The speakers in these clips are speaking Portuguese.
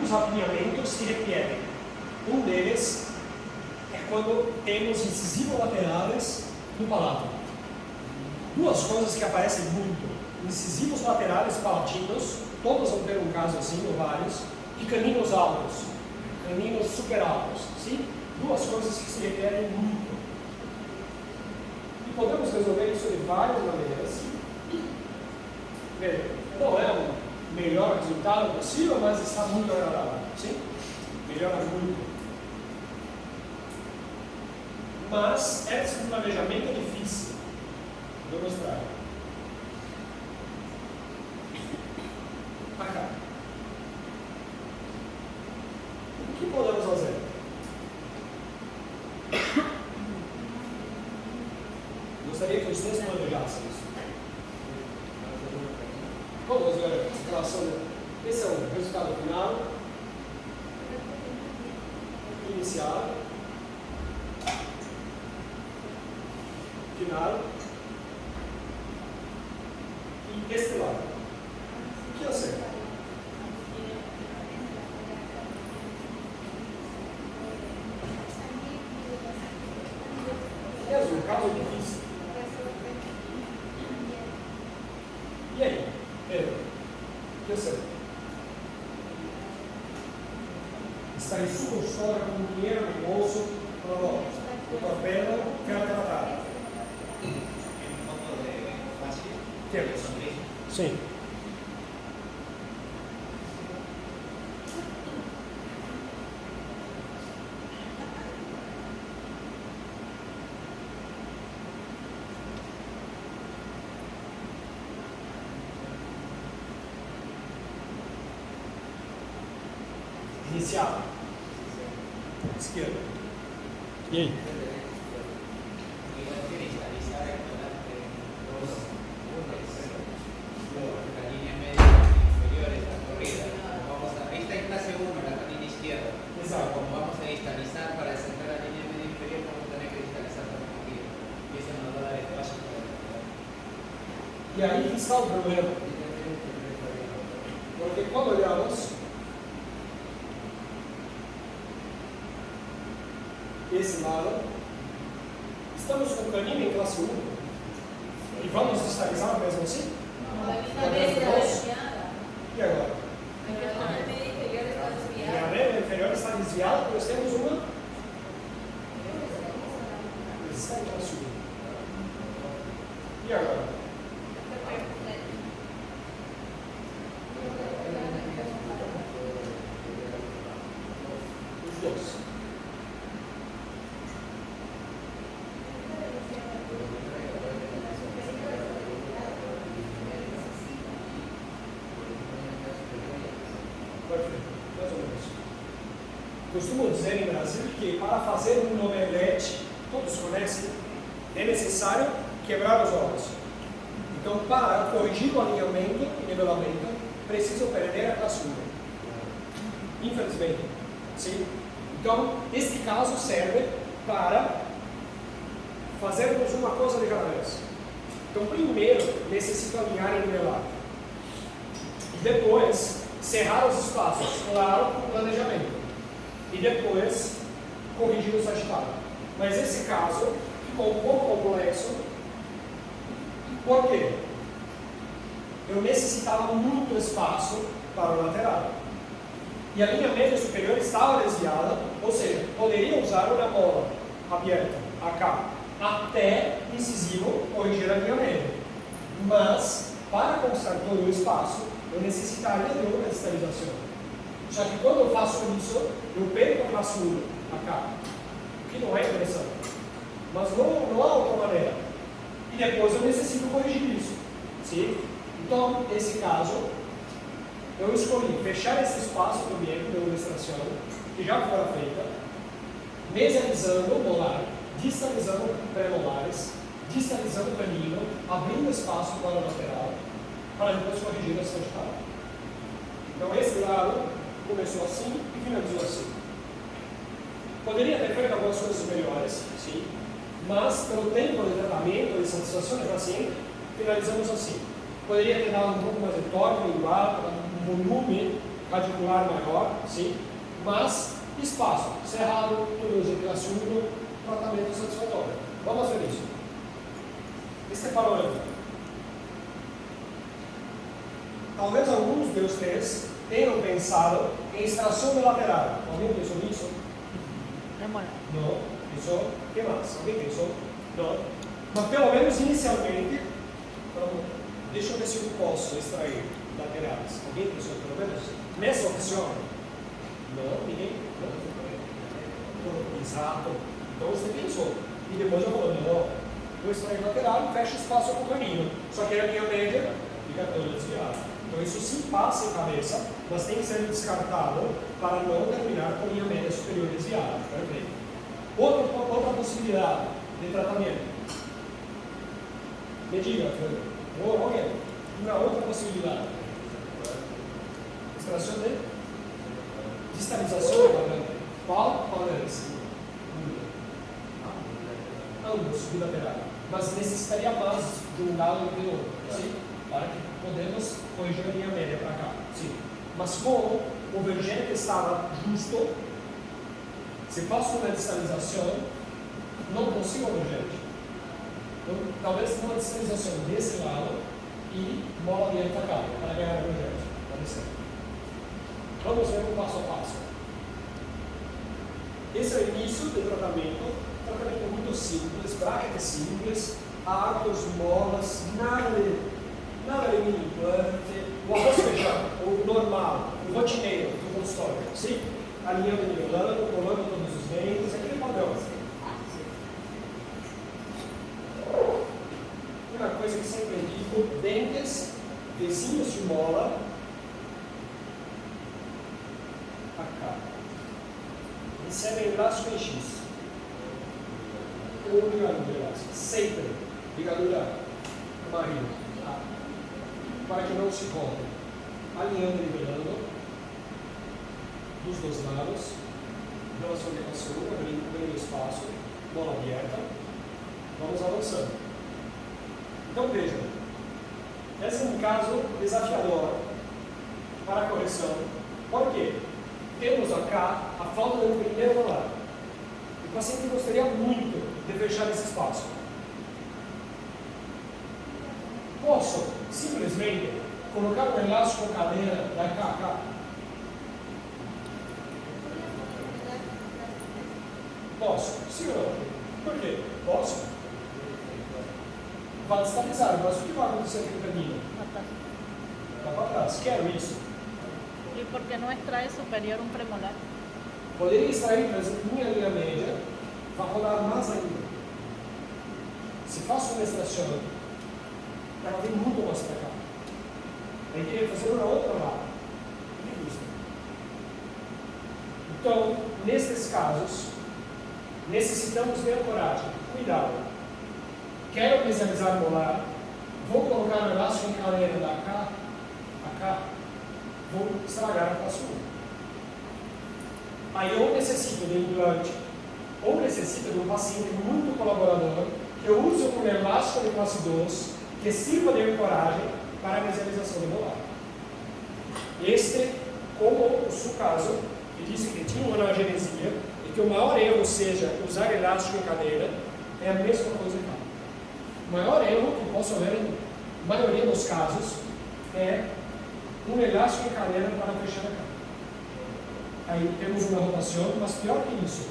dos alinhamentos se repetem. Um deles é quando temos incisivos laterais no palato. Duas coisas que aparecem muito: incisivos laterais palatinos, todos vão ter um caso assim, ou vários, e caninos altos, caninos super altos. Sim? Duas coisas que se repetem muito. E podemos resolver isso de várias maneiras. Veja, não é o melhor resultado possível, mas está muito agradável. Sim? Melhora muito. Mas é um planejamento difícil. Vou mostrar. Acá. O que podemos fazer? Gostaria que vocês planejassem isso. Vamos ver a relação. Esse é o resultado final. Inicial. Final. E este lado. O que eu sei? Mesmo, caso difícil. E aí? Pedro, o que eu sei? Está em sua história com dinheiro no bolso, falou, doutor Pedro, quero tratar. Temos. Sim. Inicial. Esquerda. E aí? E aí está o problema. Porque quando olhamos esse lado, estamos com o canino em classe 1 e vamos destabilizar mesmo assim? E agora? A arreia inferior está desviada, nós temos uma resistência em classe 1. E agora? Os dois. Costumo dizer em Brasil que para fazer um omelete, todos conhecem, é necessário quebrar os ovos. Então, para corrigir o alinhamento e nivelamento, preciso perder a classe 1. Infelizmente. Sim? Então, este caso serve para fazermos uma coisa de cada vez. Então, primeiro, necessito alinhar e nivelar. E depois, cerrar os espaços, claro, com planejamento. E depois corrigir o sagitário. Mas esse caso ficou um pouco complexo. Por quê? Eu necessitava muito espaço para o lateral. E a linha média superior estava desviada, ou seja, poderia usar uma mola aberta, AK, até incisivo corrigir a linha média. Mas, para conquistar todo o espaço, eu necessitaria de uma estabilização. Só que quando eu faço isso, eu perco a classe 1 acá, o que não é interessante. Mas não há outra maneira. E depois eu necessito corrigir isso. Sim? Então, nesse caso, eu escolhi fechar esse espaço do ambiente de ilustração, que já fora feita, mesializando o molar, distalizando pré-molares, distalizando o canino, abrindo espaço para o lateral, para depois corrigir a sagitária. Então, esse lado começou assim e finalizou assim. Poderia ter feito algumas coisas melhores, sim, mas pelo tempo de tratamento e satisfação do paciente, finalizamos assim. Poderia ter dado um pouco mais de torque, igual, um volume radicular maior, sim, mas espaço cerrado, tudo classe 1, tratamento satisfatório. Vamos ver isso. Este é panorama. Talvez alguns de vocês tenham pensado em extração de lateral. Alguém pensou nisso? Não. Pensou? O que mais? Alguém pensou? Não. Mas pelo menos inicialmente, deixa eu ver se eu posso extrair laterais. Alguém pensou pelo menos? Nessa opção? Não, ninguém. Não. Exato. Então você pensou. E depois eu falo, não, vou extrair lateral e fecho espaço com o caminho. Só que a linha média fica toda desviada. Então isso sim passa em cabeça, mas tem que ser descartado para não terminar com linha média superior desviada. Perfeito. Outra possibilidade de tratamento. Me diga, Fernando. Alguém? Uma outra possibilidade. Extração de distalização do quadrante. Qual é esse? Ambos, bilateral. Mas necessitaria mais de um lado do que do outro. Sim? Para que podemos corrigir a linha média para cá. Sim. Mas como o vergente estava justo, se faço uma distalização, não consigo o vergente. Então, talvez uma distalização desse lado e mola direita cá, para ganhar o vergente. Pode ser. Vamos ver o passo a passo. Esse é o início do tratamento. Tratamento muito simples, bracket simples, arcos, molas, nada de mini implante, o arroz feijão, o normal, o rotineiro do consultório, sim? Alinhando o nivelando, colando todos os dentes, aquele padrão. Uma coisa que sempre digo, dentes, vizinhos de mola, acá. Recebem elástico em X. Ou ligadura elástica. Sempre ligadura marina. Para que não se rompa. Alinhando e nivelando dos dois lados. Relação de equação, abrindo espaço, bola aberta. Vamos avançando. Então vejam. Esse é um caso desafiador para a correção. Por quê? Temos acá a falta do primeiro molar. O paciente gostaria muito de fechar esse espaço. Posso simplesmente colocar um elástico cadeira da cá a cá? Posso? Sim ou não? Por quê? Posso? Vai destabilizar, mas o que vai acontecer com o caminho? Vai para trás. Quero isso. ¿Y por qué no extrae superior un premolar? Poderia extrair, mas minha linha média vai rodar mais ainda. Se faço uma extração, ela vem muito mais para cá. Aí queria fazer uma outra lá. Então, nesses casos, necessitamos ter coragem. Cuidado. Quero visualizar molar, vou colocar o elástico em cadeira da cá a cá, vou estragar a classe 1. Aí ou necessito de implante, ou necessito de um paciente muito colaborador, que eu use um elástico de classe 2, que sirva de ancoragem para a visualização de molar. Este, como o seu caso, que disse que tinha uma analgesia, e que o maior erro seja usar elástico em cadeira, é a mesma coisa aqui. O maior erro que posso ver na maioria dos casos é um elástico em cadeira para fechar a cara. Aí temos uma rotação, mas pior que isso,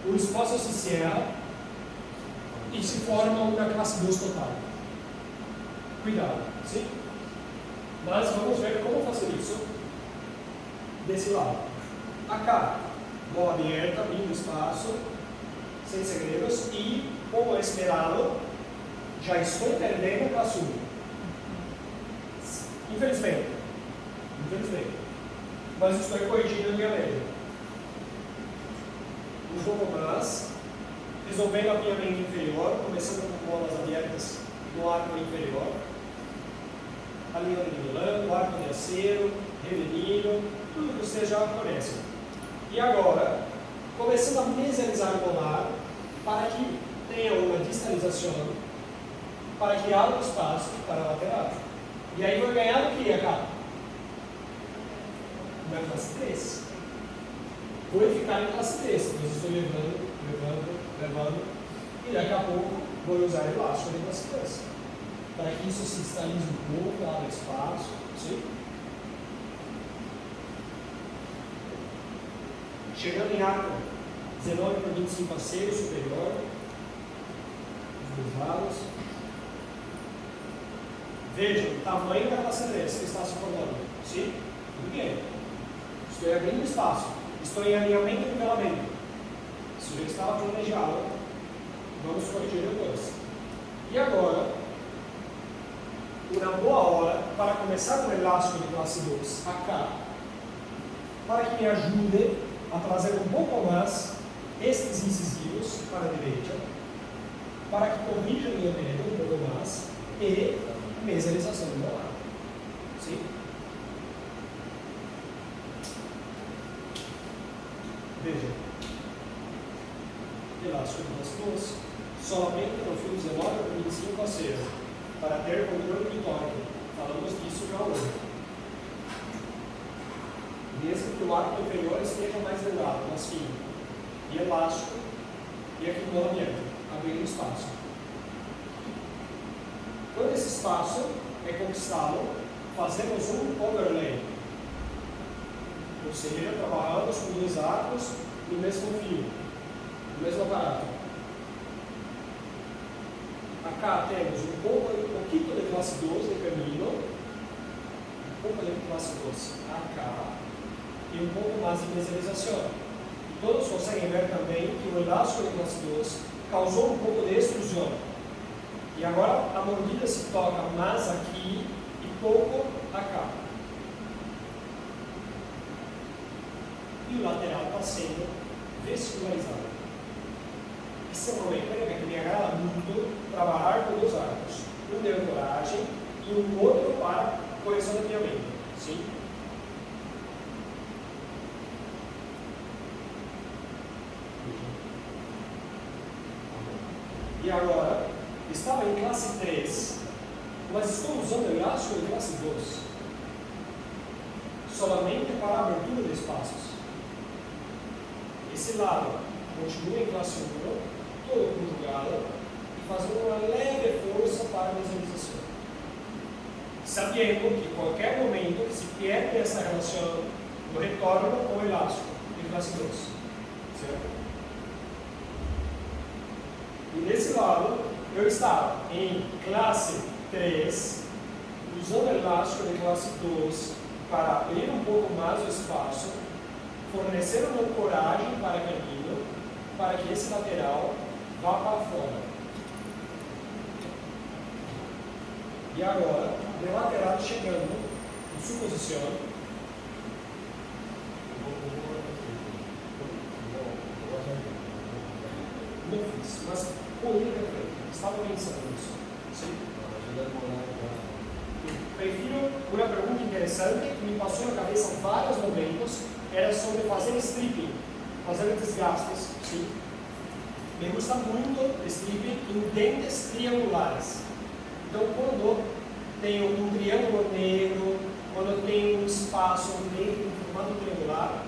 o espaço se cerra e se forma uma classe 2 total. Cuidado, sim? Mas vamos ver como fazer isso desse lado. Acá, bola aberta, abrindo espaço, sem segredos, e, como é esperado, já estou perdendo a classe 1. Infelizmente. Mas estou corrigindo a minha média. Um pouco mais, resolvendo a minha mente inferior, começando com bolas abertas no arco inferior, alinhando e nivelando, arco de acero, revelinho, tudo que vocês já conhecem. E agora, começando a mesializar o molar para que tenha uma distalização, para que abra espaço para a lateral. E aí vou ganhar o que acá? na classe 3. Vou ficar em classe 3, mas estou levando, e daqui a pouco vou usar elástico de classe 3. Para que isso se estabilize um pouco, abra espaço, sim? Chegando em arco 19 por 25 aceiro superior, os dois lados. Vejam o tamanho da classe 3 que está se formando. Sim? Tudo bem. Estou abrindo espaço. Estou em alinhamento e nivelamento. Isso já estava planejado. Vamos corrigir depois. E agora, uma boa hora para começar com o elástico de classe 2 acá, para que me ajude a trazer um pouco mais estes incisivos para a direita, para que corrija minha média um pouco mais e meserização do meu lado. Sim? Veja. Elástico de classe 2, somente no fio 19 por 25 aceiro, para ter controle de torque. Falamos disso já hoje. Mesmo que o arco inferior esteja mais delgado, mais fino, e elástico, e aqui no alinhamento, abrindo espaço. Quando esse espaço é conquistado, fazemos um overlay, ou seja, trabalhamos com dois arcos no mesmo fio, no mesmo aparato. Acá temos um pouquinho de classe 2 de caminho, um pouco de classe 2 acá, e um pouco mais de meserização. E todos conseguem ver também que o elástico de classe 2 causou um pouco de extrusão. E agora a mordida se toca mais aqui e pouco acá. E o lateral está sendo vestibularizado. Essa é uma mecânica que me agrada muito trabalhar com dois arcos. Um de ancoragem e um outro para correção de alinhamento. Sim? E agora, estava em classe 3, mas estou usando o elástico de classe 2, solamente para a abertura de espaços. Esse lado continua em classe 1, todo conjugado, e fazendo uma leve força para a meserização. Sabendo que em qualquer momento se perde essa relação do retorno com o elástico de classe 2. Certo? E desse lado, eu estava em classe 3, usando o elástico de classe 2 para abrir um pouco mais o espaço, fornecer uma ancoragem para caminho, para que esse lateral vá para fora. E agora, o lateral chegando em sua posição. Não fiz, mas poderia ter feito. Estava pensando nisso. Sim. Prefiro uma pergunta interessante que me passou na cabeça em vários momentos, era sobre fazer stripping, fazer desgastes. Sim. Me gusta muito stripping em dentes triangulares. Então, quando tenho um triângulo negro, quando tenho um espaço negro em formato triangular,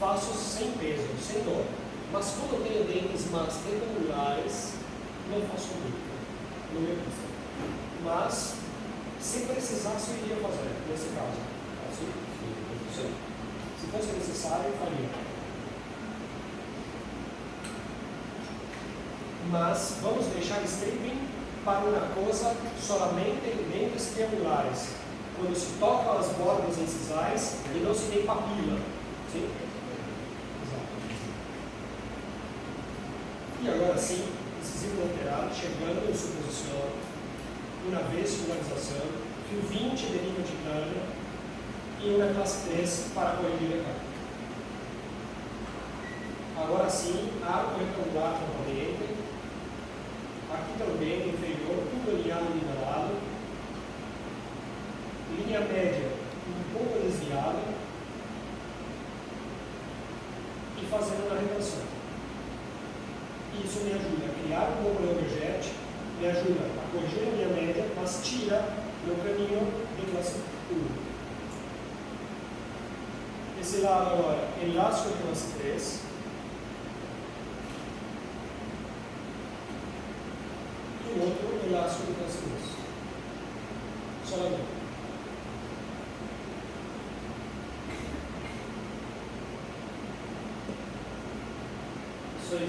faço sem peso, sem dor. Mas quando eu tenho dentes mais retangulares, não faço muito, não me custa. Mas, se precisasse, eu iria fazer, nesse caso. Assim? Sim. Se fosse necessário, eu faria. Mas, vamos deixar stripping para uma coisa solamente em dentes triangulares. Quando se toca as bordas incisais e não se tem papila. Sim? E agora sim, incisivo lateral, chegando em sua posição, uma vestibularização, fio 20 de nível de cano e uma classe 3 para corrigir a carga. Agora sim, arco retangular componente, aqui também inferior, tudo alinhado e nivelado, linha média um pouco desviada e fazendo uma retenção. Isso me ajuda a criar um pouco de overjet, me ajuda a corrigir a minha média, mas tira meu caminho de classe 1. Esse lado agora, elástico de classe 3. E o outro, elástico de classe 2. Solamente.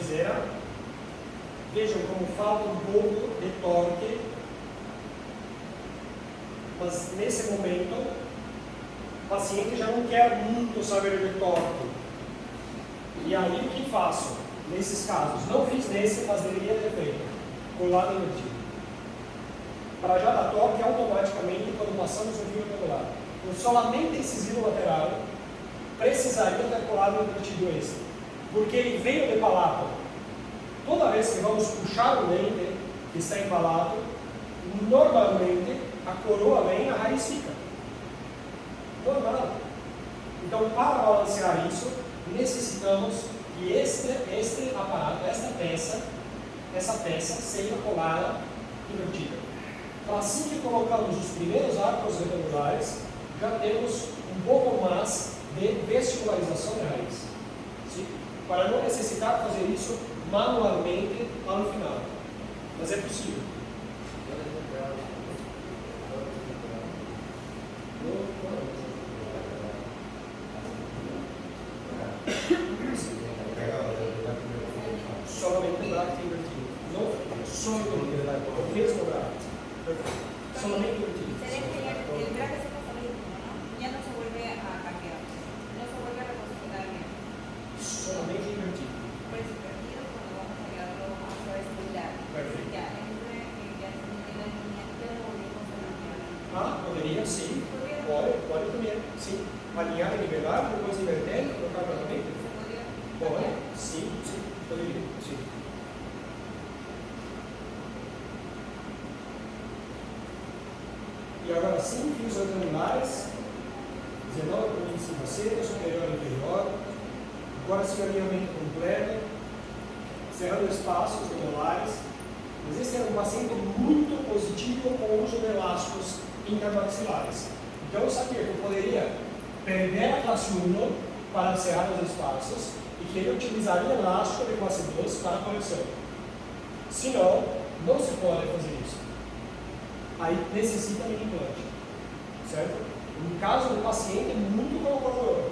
Zero. Vejam como falta um pouco de torque, mas nesse momento o paciente já não quer muito saber de torque. E aí o que faço? Nesses casos, não fiz nesse, mas deveria ter feito, com o lado invertido. Para já dar torque automaticamente quando passamos o fio regular. O solamente incisivo lateral precisaria ter colado invertido esse, porque ele veio de palato. Toda vez que vamos puxar o lente que está empalado, normalmente a coroa vem e a raiz fica. Normal. Então, para balancear isso, necessitamos que este aparato, essa peça seja colada invertida. Então, assim que colocamos os primeiros arcos retangulares, já temos um pouco mais de vestibularização da raiz. Sim? Para não necessitar fazer isso manualmente lá no final. Mas é possível. Solamente o bracket invertido. Não só o mesmo bracket. Solamente invertido. El bracket se pasa lo mismo, ¿no? Ya no se vuelve a cambiar. No se vuelve a reposicionar bien. Solamente invertido. Pues invertido cuando vamos a llevarlo a su estilar. Perfecto. Ya entre en el movimiento lo volvemos a cambiar. Ah, poderia sim. Pode também. Sim. Alinhar e nivelar, depois inverter, colocar novamente. Se podría Pode. Sim, poderia. Sim. E agora sim, fios retangulares, 19,25 seco, superior e inferior. Agora sim, alinhamento completo, cerrando espaços regulares. Mas esse era um paciente muito positivo com o uso de elásticos intermaxilares. Então eu sabia que eu poderia perder a classe 1 para cerrar os espaços e que ele utilizaria elástico de classe 2 para a correção. Senão, não se pode fazer isso. Aí necessita de implante, certo? No caso do paciente é muito colaborador.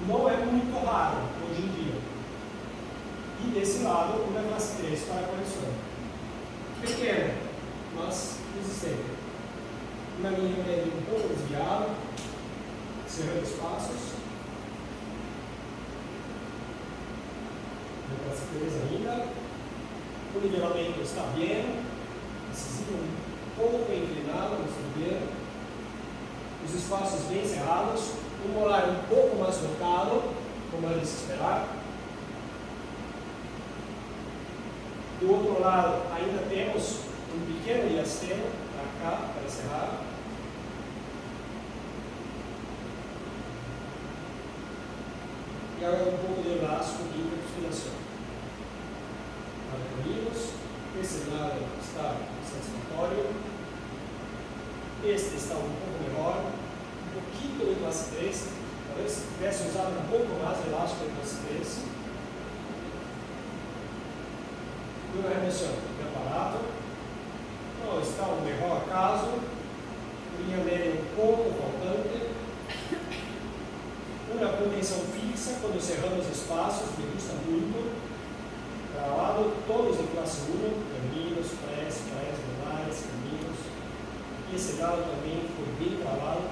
Não é muito raro hoje em dia. E desse lado, uma classe 3 para a correção. Pequena, mas resistente. Uma linha média um pouco desviada, cerrando espaços. Uma classe 3 ainda. O nivelamento está bem. Incisivo um pouco inclinado no estribeiro, os espaços bem cerrados, o molar um pouco mais voltado, como era de se esperar. Do outro lado, ainda temos um pequeno diastema para cá, para cerrar. E agora um pouco de elástico de hiperfilação. Para caminhos, esse lado está satisfatório, este está um pouco melhor, um pouquinho de classe 3, talvez tivesse usado um pouco mais de elástico de classe 3. E uma remoção do aparato, então está um melhor caso, linha média um pouco faltante, uma contenção fixa quando cerramos espaços, me gusta muito. Travado todos em classe 1, caminhos, prés, molares, caminhos. E esse lado também foi bem travado,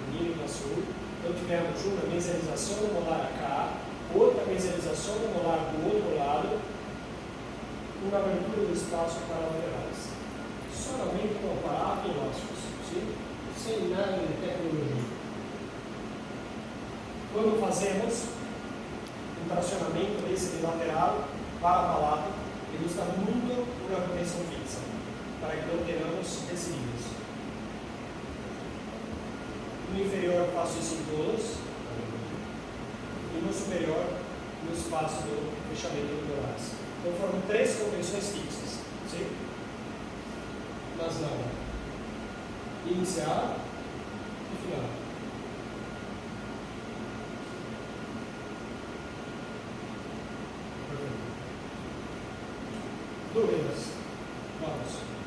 caminho em classe 1. Então tivemos uma mesialização do molar cá, outra mesialização do molar do outro lado, uma abertura do espaço para laterais. Somente com aparato e elásticos, sim? Sem nada de tecnologia. Quando fazemos um tracionamento desse de lateral, para a palato, ele está muito uma contenção fixa, para que não tenhamos desníveis. No inferior eu faço isso em todos, e no superior, no espaço do fechamento do molares. Então foram 3 contenções fixas, sim? Mas não. Inicial e final. Dúvidas? Vamos.